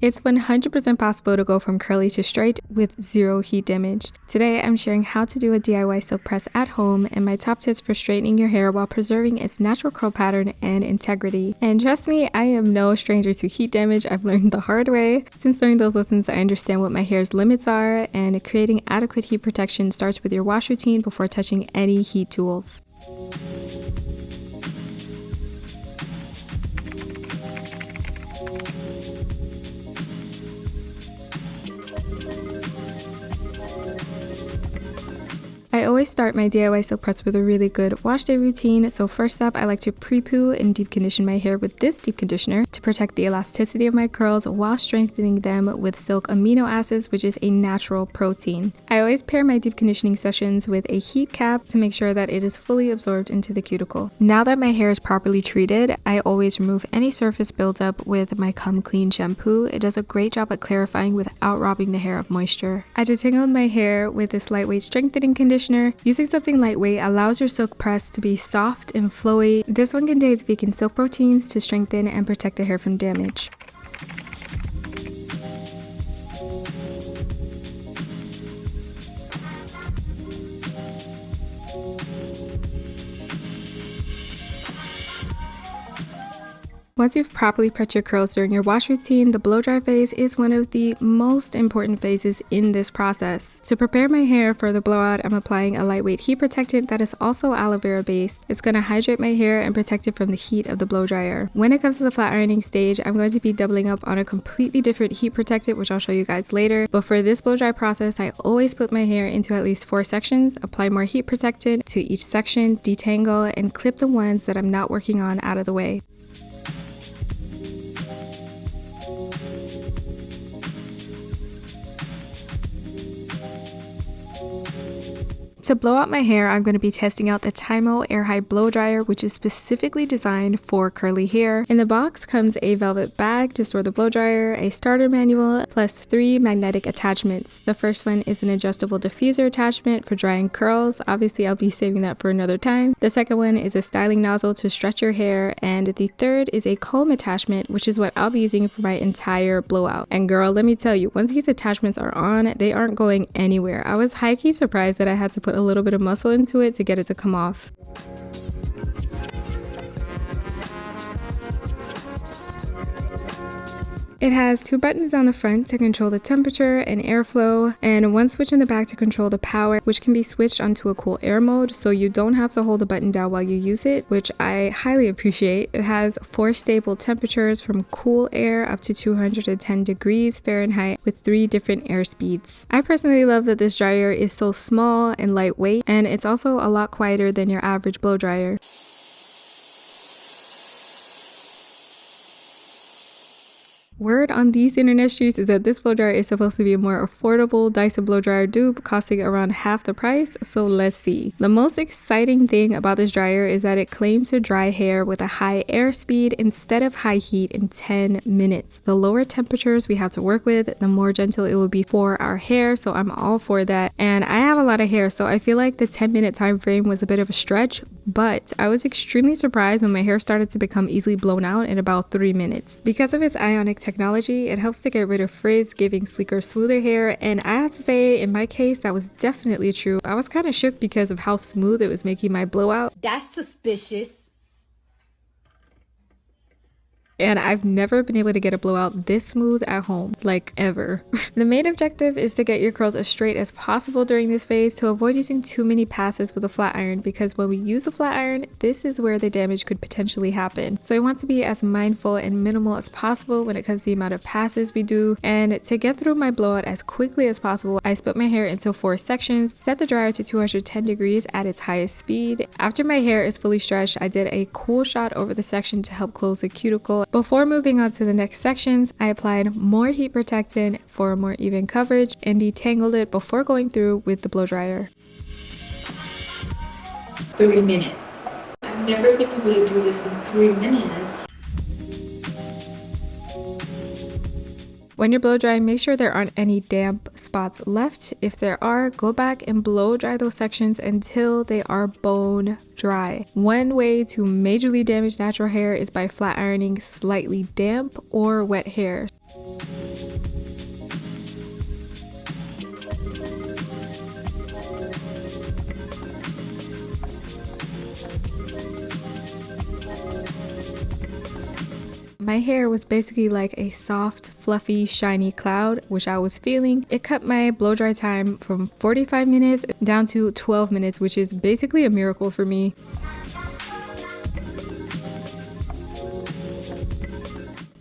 It's 100% possible to go from curly to straight with zero heat damage. Today I'm sharing how to do a DIY silk press at home and my top tips for straightening your hair while preserving its natural curl pattern and integrity. And trust me, I am no stranger to heat damage. I've learned the hard way. Since learning those lessons, I understand what my hair's limits are, and creating adequate heat protection starts with your wash routine before touching any heat tools. I always start my DIY silk press with a really good wash day routine. So first up, I like to pre-poo and deep condition my hair with this deep conditioner to protect the elasticity of my curls while strengthening them with silk amino acids, which is a natural protein. I always pair my deep conditioning sessions with a heat cap to make sure that it is fully absorbed into the cuticle. Now that my hair is properly treated, I always remove any surface buildup with my Come Clean shampoo. It does a great job at clarifying without robbing the hair of moisture. I detangled my hair with this lightweight strengthening conditioner. Using something lightweight allows your silk press to be soft and flowy. This one contains vegan silk proteins to strengthen and protect the hair from damage. Once you've properly prepped your curls during your wash routine, the blow dry phase is one of the most important phases in this process. To prepare my hair for the blowout, I'm applying a lightweight heat protectant that is also aloe vera based. It's going to hydrate my hair and protect it from the heat of the blow dryer. When it comes to the flat ironing stage, I'm going to be doubling up on a completely different heat protectant, which I'll show you guys later. But for this blow dry process, I always put my hair into at least 4 sections, apply more heat protectant to each section, detangle, and clip the ones that I'm not working on out of the way. To blow out my hair, I'm going to be testing out the Tymo Air High Blow Dryer, which is specifically designed for curly hair. In the box comes a velvet bag to store the blow dryer, a starter manual, plus 3 magnetic attachments. The first one is an adjustable diffuser attachment for drying curls. Obviously, I'll be saving that for another time. The second one is a styling nozzle to stretch your hair, and the third is a comb attachment, which is what I'll be using for my entire blowout. And girl, let me tell you, once these attachments are on, they aren't going anywhere. I was high-key surprised that I had to put a little bit of muscle into it to get it to come off. It has 2 buttons on the front to control the temperature and airflow, and 1 switch in the back to control the power, which can be switched onto a cool air mode, so you don't have to hold the button down while you use it, which I highly appreciate. It has 4 stable temperatures from cool air up to 210 degrees Fahrenheit with 3 different air speeds. I personally love that this dryer is so small and lightweight, and it's also a lot quieter than your average blow dryer. Word on these internet streets is that this blow dryer is supposed to be a more affordable Dyson blow dryer dupe, costing around half the price, so let's see. The most exciting thing about this dryer is that it claims to dry hair with a high air speed instead of high heat in 10 minutes. The lower temperatures we have to work with, the more gentle it will be for our hair, so I'm all for that. And I have a lot of hair, so I feel like the 10-minute time frame was a bit of a stretch, but I was extremely surprised when my hair started to become easily blown out in about 3 minutes. Because of its ionic technology, it helps to get rid of frizz, giving sleeker, smoother hair, and I have to say, in my case, that was definitely true. I was kind of shook because of how smooth it was making my blowout. That's suspicious. And I've never been able to get a blowout this smooth at home, like ever. The main objective is to get your curls as straight as possible during this phase to avoid using too many passes with a flat iron, because when we use a flat iron, this is where the damage could potentially happen. So I want to be as mindful and minimal as possible when it comes to the amount of passes we do. And to get through my blowout as quickly as possible, I split my hair into 4 sections, set the dryer to 210 degrees at its highest speed. After my hair is fully stretched, I did a cool shot over the section to help close the cuticle. Before moving on to the next sections, I applied more heat protectant for a more even coverage and detangled it before going through with the blow dryer. 3 minutes. I've never been able to do this in 3 minutes. When you're blow drying, make sure there aren't any damp spots left. If there are, go back and blow dry those sections until they are bone dry. One way to majorly damage natural hair is by flat ironing slightly damp or wet hair. my hair was basically like a soft, fluffy, shiny cloud, which I was feeling. It cut my blow dry time from 45 minutes down to 12 minutes, which is basically a miracle for me.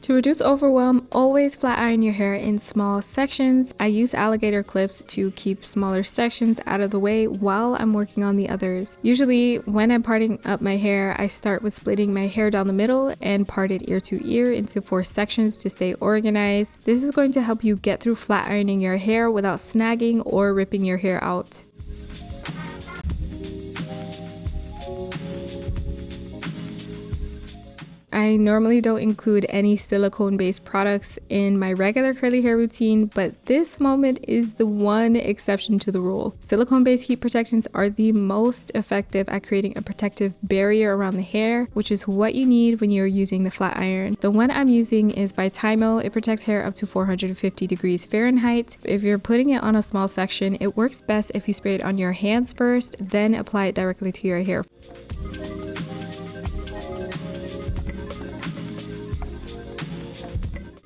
To reduce overwhelm, always flat iron your hair in small sections. I use alligator clips to keep smaller sections out of the way while I'm working on the others. Usually when I'm parting up my hair, I start with splitting my hair down the middle and part it ear to ear into 4 sections to stay organized. This is going to help you get through flat ironing your hair without snagging or ripping your hair out. I normally don't include any silicone-based products in my regular curly hair routine, but this moment is the one exception to the rule. Silicone-based heat protections are the most effective at creating a protective barrier around the hair, which is what you need when you're using the flat iron. The one I'm using is by Tymo. It protects hair up to 450 degrees Fahrenheit. If you're putting it on a small section, it works best if you spray it on your hands first, then apply it directly to your hair.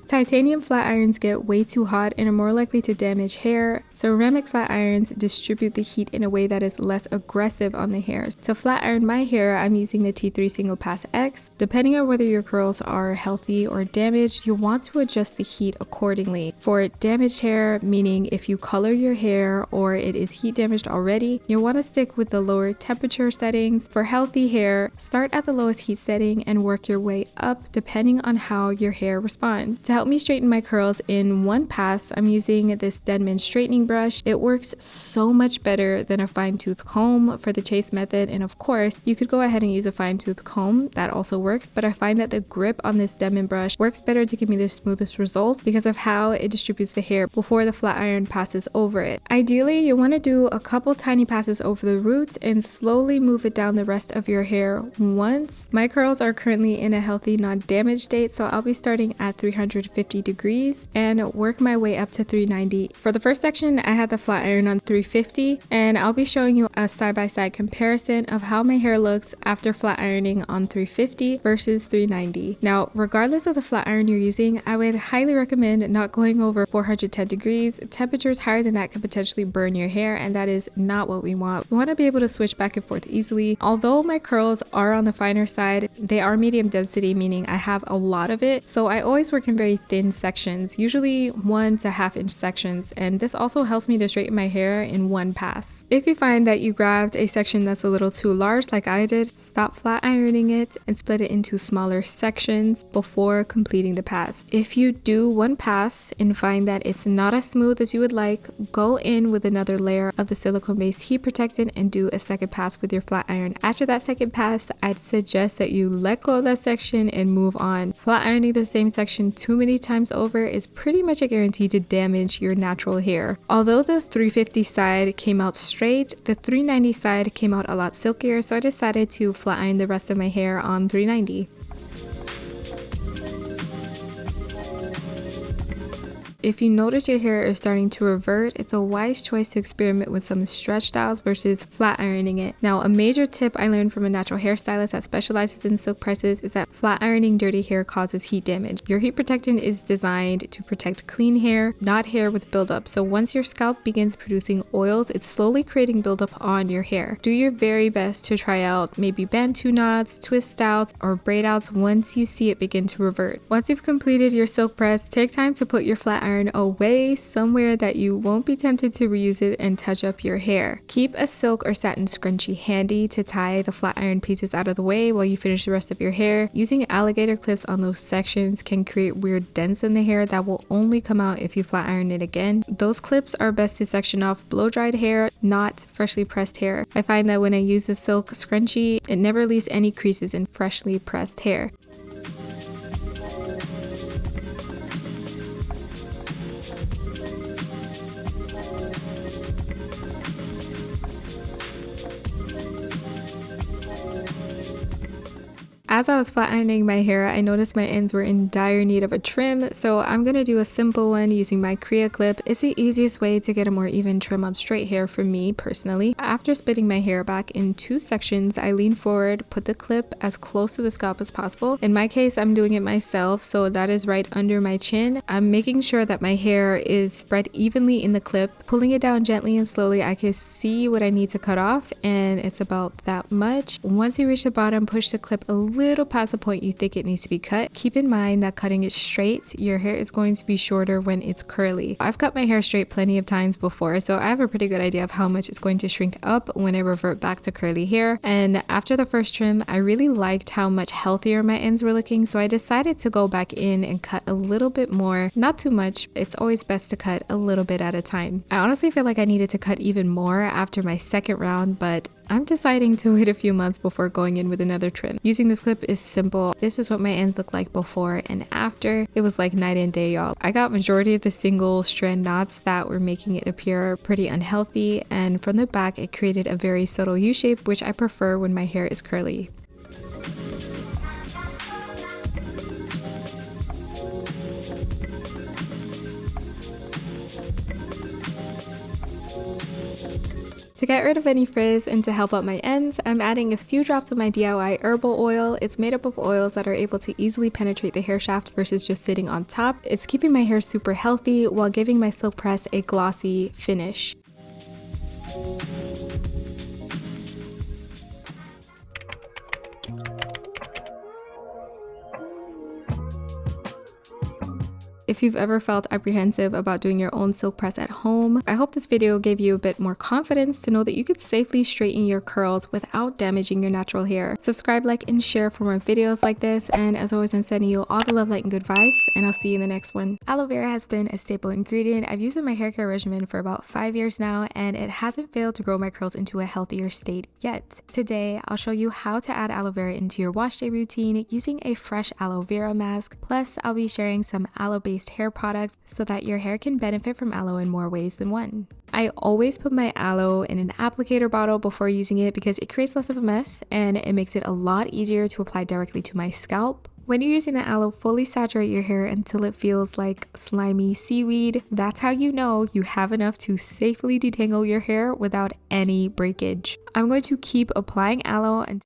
Titanium flat irons get way too hot and are more likely to damage hair. Ceramic flat irons distribute the heat in a way that is less aggressive on the hair. To flat iron my hair, I'm using the T3 Single Pass X. Depending on whether your curls are healthy or damaged, you'll want to adjust the heat accordingly. For damaged hair, meaning if you color your hair or it is heat damaged already, you'll want to stick with the lower temperature settings. For healthy hair, start at the lowest heat setting and work your way up depending on how your hair responds. To help me straighten my curls in one pass, I'm using this Denman straightening brush. It works so much better than a fine tooth comb for the chase method, and of course you could go ahead and use a fine tooth comb, that also works, but I find that the grip on this Denman brush works better to give me the smoothest results because of how it distributes the hair before the flat iron passes over it. Ideally, you want to do a couple tiny passes over the roots and slowly move it down the rest of your hair once. My curls are currently in a healthy, non-damaged state, so I'll be starting at 350 degrees and work my way up to 390. For the first section, I had the flat iron on 350, and I'll be showing you a side-by-side comparison of how my hair looks after flat ironing on 350 versus 390. Now, regardless of the flat iron you're using, I would highly recommend not going over 410 degrees. Temperatures higher than that could potentially burn your hair, and that is not what we want. We want to be able to switch back and forth easily. Although my curls are on the finer side, they are medium density, meaning I have a lot of it, so I always work in very thin sections, usually 1 to ½ inch sections, and this also helps me to straighten my hair in one pass. If you find that you grabbed a section that's a little too large like I did, stop flat ironing it and split it into smaller sections before completing the pass. If you do one pass and find that it's not as smooth as you would like, go in with another layer of the silicone-based heat protectant and do a second pass with your flat iron. After that second pass, I'd suggest that you let go of that section and move on. Flat ironing the same section too many times over is pretty much a guarantee to damage your natural hair. Although the 350 side came out straight, the 390 side came out a lot silkier, so I decided to flat iron the rest of my hair on 390. If you notice your hair is starting to revert, it's a wise choice to experiment with some stretch styles versus flat ironing it. Now, a major tip I learned from a natural hairstylist that specializes in silk presses is that flat ironing dirty hair causes heat damage. Your heat protectant is designed to protect clean hair, not hair with buildup. So once your scalp begins producing oils, it's slowly creating buildup on your hair. Do your very best to try out maybe bantu knots, twist outs, or braid outs once you see it begin to revert. Once you've completed your silk press, take time to put your flat iron away somewhere that you won't be tempted to reuse it and touch up your hair. Keep a silk or satin scrunchie handy to tie the flat iron pieces out of the way while you finish the rest of your hair. Using alligator clips on those sections can create weird dents in the hair that will only come out if you flat iron it again. Those clips are best to section off blow-dried hair, not freshly pressed hair. I find that when I use the silk scrunchie, it never leaves any creases in freshly pressed hair. As I was flat ironing my hair, I noticed my ends were in dire need of a trim, so I'm gonna do a simple one using my Kriya clip. It's the easiest way to get a more even trim on straight hair for me personally. After splitting my hair back in 2 sections, I lean forward, put the clip as close to the scalp as possible. In my case, I'm doing it myself, so that is right under my chin. I'm making sure that my hair is spread evenly in the clip, pulling it down gently and slowly. I can see what I need to cut off, and it's about that much. Once you reach the bottom, push the clip a little past the point you think it needs to be cut. Keep in mind that cutting it straight, your hair is going to be shorter when it's curly. I've cut my hair straight plenty of times before, so I have a pretty good idea of how much it's going to shrink up when I revert back to curly hair. And after the first trim, I really liked how much healthier my ends were looking, so I decided to go back in and cut a little bit more. Not too much. It's always best to cut a little bit at a time. I honestly feel like I needed to cut even more after my second round, but I'm deciding to wait a few months before going in with another trim. Using this clip is simple. This is what my ends look like before and after. It was like night and day, y'all. I got majority of the single strand knots that were making it appear pretty unhealthy, and from the back it created a very subtle U shape, which I prefer when my hair is curly. To get rid of any frizz and to help out my ends, I'm adding a few drops of my DIY herbal oil. It's made up of oils that are able to easily penetrate the hair shaft versus just sitting on top. It's keeping my hair super healthy while giving my silk press a glossy finish. If you've ever felt apprehensive about doing your own silk press at home, I hope this video gave you a bit more confidence to know that you could safely straighten your curls without damaging your natural hair. Subscribe, like, and share for more videos like this, and as always, I'm sending you all the love, light, and good vibes, and I'll see you in the next one. Aloe vera has been a staple ingredient. I've used it in my hair care regimen for about 5 years now, and it hasn't failed to grow my curls into a healthier state yet. Today, I'll show you how to add aloe vera into your wash day routine using a fresh aloe vera mask. Plus, I'll be sharing some aloe-based hair products so that your hair can benefit from aloe in more ways than one. I always put my aloe in an applicator bottle before using it because it creates less of a mess and it makes it a lot easier to apply directly to my scalp. When you're using the aloe, fully saturate your hair until it feels like slimy seaweed. That's how you know you have enough to safely detangle your hair without any breakage. I'm going to keep applying aloe until